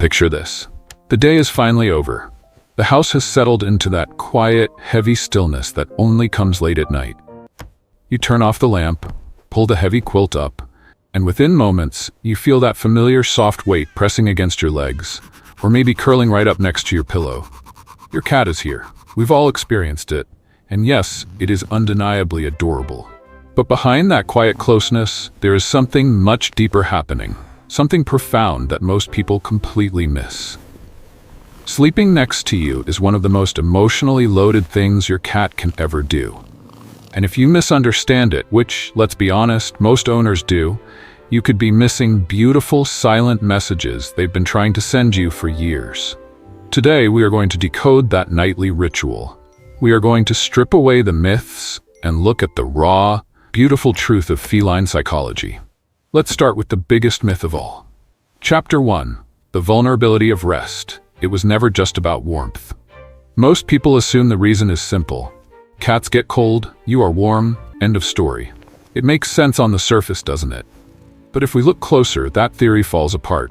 Picture this. The day is finally over. The house has settled into that quiet, heavy stillness that only comes late at night. You turn off the lamp, pull the heavy quilt up, and within moments, you feel that familiar soft weight pressing against your legs, or maybe curling right up next to your pillow. Your cat is here. We've all experienced it. And yes, it is undeniably adorable. But behind that quiet closeness, there is something much deeper happening. Something profound that most people completely miss. Sleeping next to you is one of the most emotionally loaded things your cat can ever do. And if you misunderstand it, which, let's be honest, most owners do, you could be missing beautiful, silent messages they've been trying to send you for years. Today, we are going to decode that nightly ritual. We are going to strip away the myths and look at the raw, beautiful truth of feline psychology. Let's start with the biggest myth of all. Chapter 1. The vulnerability of rest. It was never just about warmth. Most people assume the reason is simple. Cats get cold, you are warm, end of story. It makes sense on the surface, doesn't it? But if we look closer, that theory falls apart.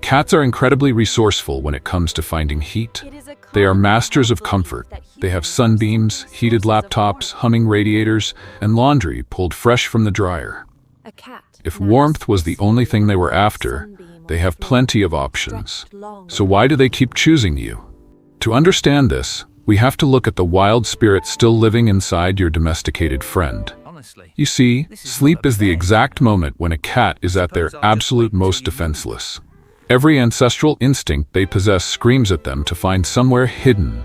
Cats are incredibly resourceful when it comes to finding heat. They are masters of comfort. They have sunbeams, heated laptops, humming radiators, and laundry pulled fresh from the dryer. If warmth was the only thing they were after, they have plenty of options. So why do they keep choosing you? To understand this, we have to look at the wild spirit still living inside your domesticated friend. You see, sleep is the exact moment when a cat is at their absolute most defenseless. Every ancestral instinct they possess screams at them to find somewhere hidden,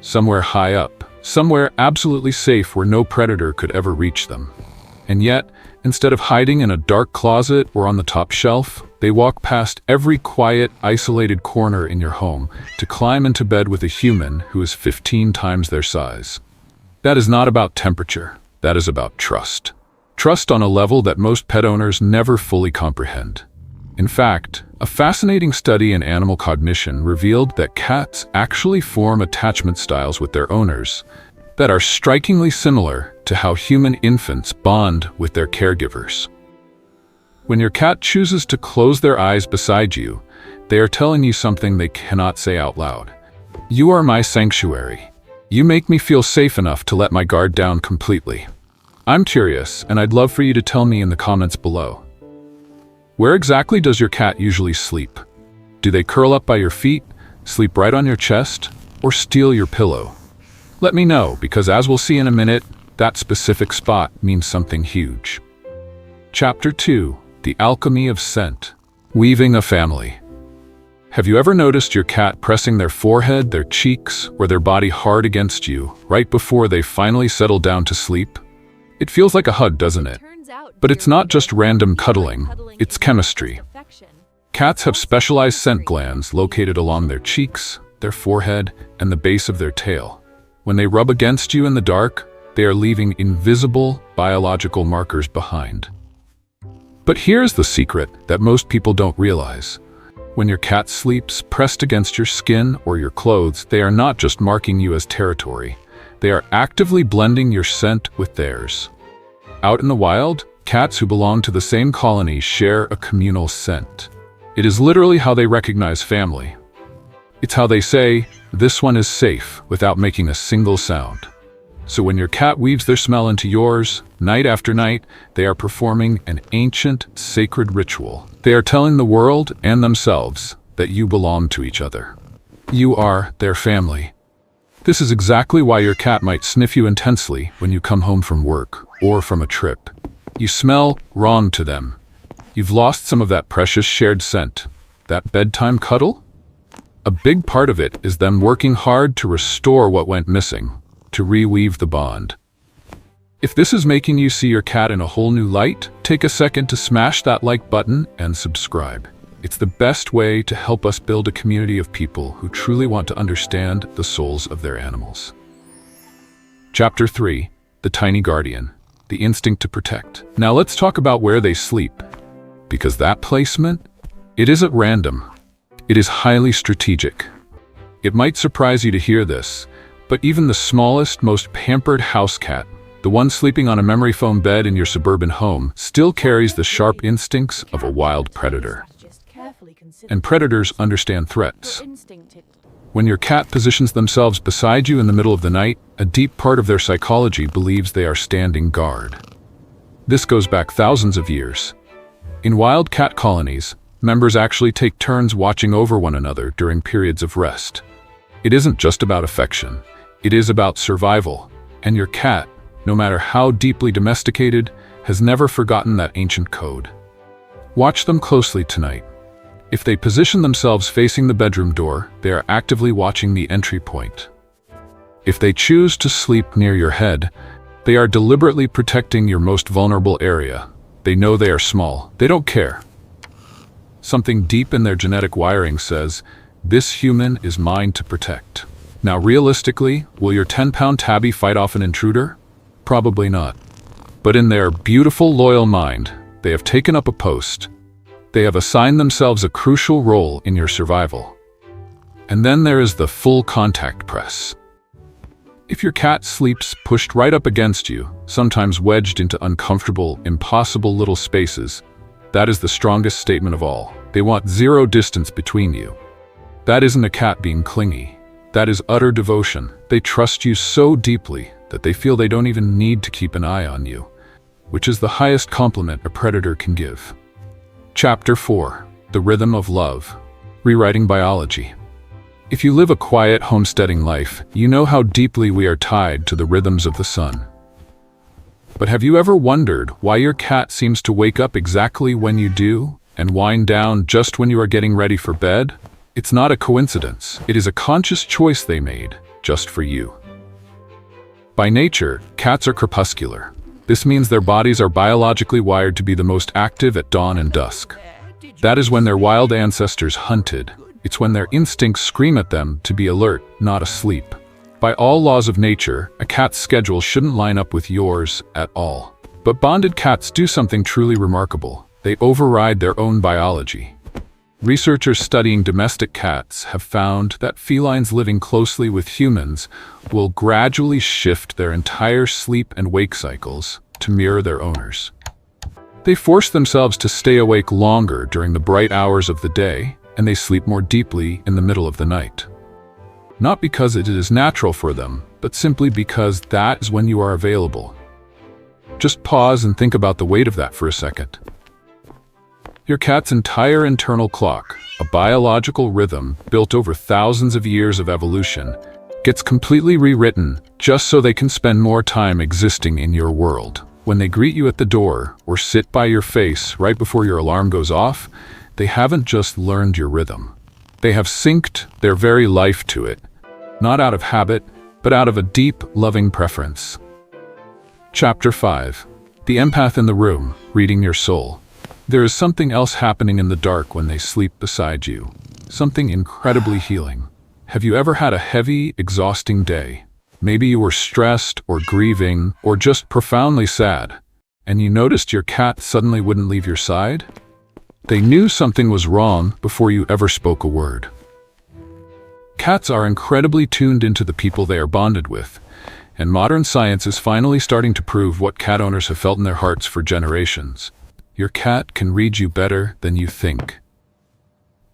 somewhere high up, somewhere absolutely safe where no predator could ever reach them. And yet, instead of hiding in a dark closet or on the top shelf, they walk past every quiet, isolated corner in your home to climb into bed with a human who is 15 times their size. That is not about temperature. That is about trust. Trust on a level that most pet owners never fully comprehend. In fact, a fascinating study in animal cognition revealed that cats actually form attachment styles with their owners that are strikingly similar to how human infants bond with their caregivers. When your cat chooses to close their eyes beside you, they are telling you something they cannot say out loud. You are my sanctuary. You make me feel safe enough to let my guard down completely. I'm curious, and I'd love for you to tell me in the comments below. Where exactly does your cat usually sleep? Do they curl up by your feet, sleep right on your chest, or steal your pillow? Let me know, because as we'll see in a minute, that specific spot means something huge. Chapter 2. The Alchemy of Scent. Weaving a family. Have you ever noticed your cat pressing their forehead, their cheeks, or their body hard against you right before they finally settle down to sleep? It feels like a hug, doesn't it? But it's not just random cuddling, it's chemistry. Cats have specialized scent glands located along their cheeks, their forehead, and the base of their tail. When they rub against you in the dark, they are leaving invisible biological markers behind. But here's the secret that most people don't realize. When your cat sleeps pressed against your skin or your clothes, they are not just marking you as territory. They are actively blending your scent with theirs. Out in the wild, cats who belong to the same colony share a communal scent. It is literally how they recognize family. It's how they say, "This one is safe," without making a single sound. So when your cat weaves their smell into yours, night after night, they are performing an ancient, sacred ritual. They are telling the world and themselves that you belong to each other. You are their family. This is exactly why your cat might sniff you intensely when you come home from work or from a trip. You smell wrong to them. You've lost some of that precious shared scent. That bedtime cuddle? A big part of it is them working hard to restore what went missing, to reweave the bond. If this is making you see your cat in a whole new light, take a second to smash that like button and subscribe. It's the best way to help us build a community of people who truly want to understand the souls of their animals. Chapter 3. The Tiny Guardian. The Instinct to Protect. Now let's talk about where they sleep. Because that placement, it isn't random. It is highly strategic. It might surprise you to hear this, but even the smallest, most pampered house cat, the one sleeping on a memory foam bed in your suburban home, still carries the sharp instincts of a wild predator. and predators understand threats. When your cat positions themselves beside you in the middle of the night, a deep part of their psychology believes they are standing guard. This goes back thousands of years. In wild cat colonies, members actually take turns watching over one another during periods of rest. It isn't just about affection, it is about survival, and your cat, no matter how deeply domesticated, has never forgotten that ancient code. Watch them closely tonight. If they position themselves facing the bedroom door, they are actively watching the entry point. If they choose to sleep near your head, they are deliberately protecting your most vulnerable area. They know they are small. They don't care. Something deep in their genetic wiring says, "This human is mine to protect." Now, realistically, will your 10-pound tabby fight off an intruder? Probably not. But in their beautiful, loyal mind, they have taken up a post. They have assigned themselves a crucial role in your survival. And then there is the full contact press. If your cat sleeps pushed right up against you, sometimes wedged into uncomfortable, impossible little spaces, that is the strongest statement of all. They want zero distance between you. That isn't a cat being clingy. That is utter devotion. They trust you so deeply that they feel they don't even need to keep an eye on you, which is the highest compliment a predator can give. Chapter 4. The Rhythm of Love. Rewriting Biology. If you live a quiet, homesteading life, you know how deeply we are tied to the rhythms of the sun. But have you ever wondered why your cat seems to wake up exactly when you do and wind down just when you are getting ready for bed? It's not a coincidence. It is a conscious choice they made, just for you. By nature, cats are crepuscular. This means their bodies are biologically wired to be the most active at dawn and dusk. That is when their wild ancestors hunted. It's when their instincts scream at them to be alert, not asleep. By all laws of nature, a cat's schedule shouldn't line up with yours at all. But bonded cats do something truly remarkable. They override their own biology. Researchers studying domestic cats have found that felines living closely with humans will gradually shift their entire sleep and wake cycles to mirror their owners. They force themselves to stay awake longer during the bright hours of the day, and they sleep more deeply in the middle of the night. Not because it is natural for them, but simply because that is when you are available. Just pause and think about the weight of that for a second. Your cat's entire internal clock, a biological rhythm built over thousands of years of evolution, gets completely rewritten just so they can spend more time existing in your world. When they greet you at the door or sit by your face right before your alarm goes off, they haven't just learned your rhythm. They have synced their very life to it, not out of habit, but out of a deep, loving preference. Chapter 5. The Empath in the Room, Reading Your Soul. There is something else happening in the dark when they sleep beside you. Something incredibly healing. Have you ever had a heavy, exhausting day? Maybe you were stressed or grieving or just profoundly sad, and you noticed your cat suddenly wouldn't leave your side? They knew something was wrong before you ever spoke a word. Cats are incredibly tuned into the people they are bonded with, and modern science is finally starting to prove what cat owners have felt in their hearts for generations. Your cat can read you better than you think.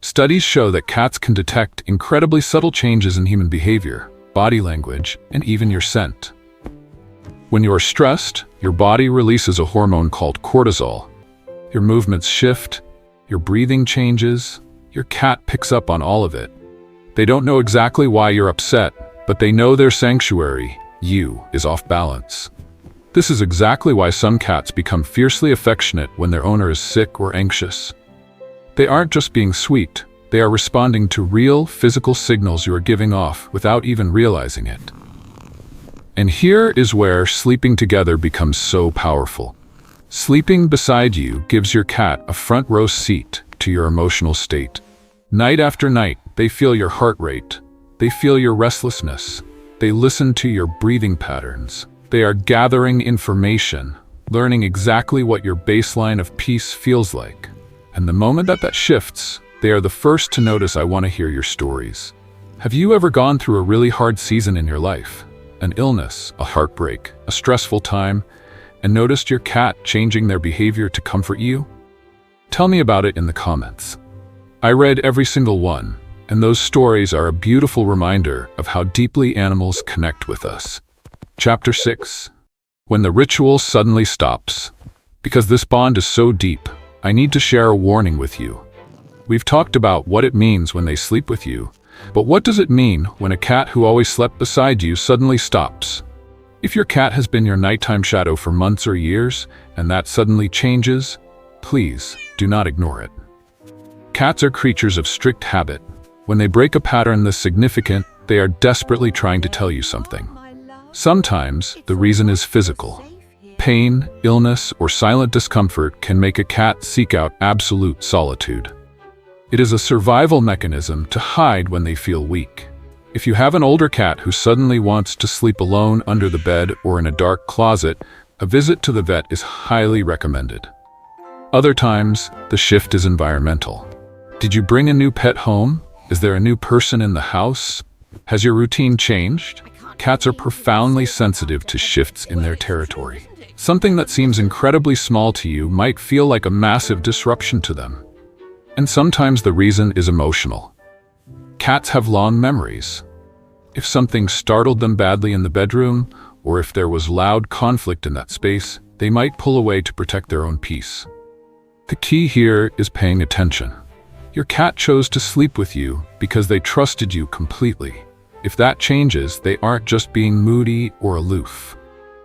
Studies show that cats can detect incredibly subtle changes in human behavior, body language, and even your scent. When you are stressed, your body releases a hormone called cortisol. Your movements shift, your breathing changes, your cat picks up on all of it. They don't know exactly why you're upset, but they know their sanctuary, you, is off balance. This is exactly why some cats become fiercely affectionate when their owner is sick or anxious. They aren't just being sweet, they are responding to real physical signals you are giving off without even realizing it. And here is where sleeping together becomes so powerful. Sleeping beside you gives your cat a front row seat to your emotional state. Night after night, they feel your heart rate. They feel your restlessness. They listen to your breathing patterns. They are gathering information, learning exactly what your baseline of peace feels like. And the moment that shifts, they are the first to notice. I want to hear your stories. Have you ever gone through a really hard season in your life? An illness, a heartbreak, a stressful time, and noticed your cat changing their behavior to comfort you? Tell me about it in the comments. I read every single one, and those stories are a beautiful reminder of how deeply animals connect with us. Chapter 6. When the ritual suddenly stops. Because this bond is so deep, I need to share a warning with you. We've talked about what it means when they sleep with you, but what does it mean when a cat who always slept beside you suddenly stops? If your cat has been your nighttime shadow for months or years, and that suddenly changes, please do not ignore it. Cats are creatures of strict habit. When they break a pattern this significant, they are desperately trying to tell you something. Sometimes, the reason is physical. Pain, illness, or silent discomfort can make a cat seek out absolute solitude. It is a survival mechanism to hide when they feel weak. If you have an older cat who suddenly wants to sleep alone under the bed or in a dark closet, a visit to the vet is highly recommended. Other times, the shift is environmental. Did you bring a new pet home? Is there a new person in the house? Has your routine changed? Cats are profoundly sensitive to shifts in their territory. Something that seems incredibly small to you might feel like a massive disruption to them. And sometimes the reason is emotional. Cats have long memories. If something startled them badly in the bedroom, or if there was loud conflict in that space, they might pull away to protect their own peace. The key here is paying attention. Your cat chose to sleep with you because they trusted you completely. If that changes, they aren't just being moody or aloof.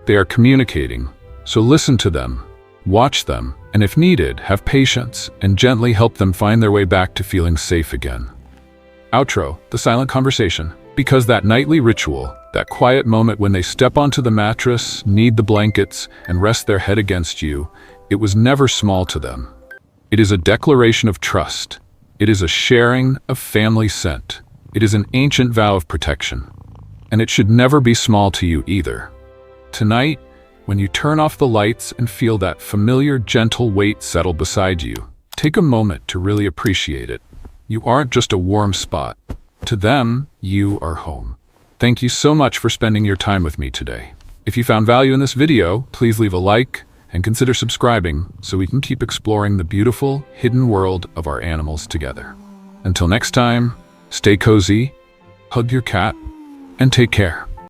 They are communicating, so listen to them, watch them, and if needed, have patience and gently help them find their way back to feeling safe again. Outro, the silent conversation. Because that nightly ritual, that quiet moment when they step onto the mattress, knead the blankets, and rest their head against you, it was never small to them. It is a declaration of trust. It is a sharing of family scent. It is an ancient vow of protection. And it should never be small to you either. Tonight, when you turn off the lights and feel that familiar, gentle weight settle beside you, take a moment to really appreciate it. You aren't just a warm spot. To them, you are home. Thank you so much for spending your time with me today. If you found value in this video, please leave a like and consider subscribing so we can keep exploring the beautiful, hidden world of our animals together. Until next time, stay cozy, hug your cat, and take care.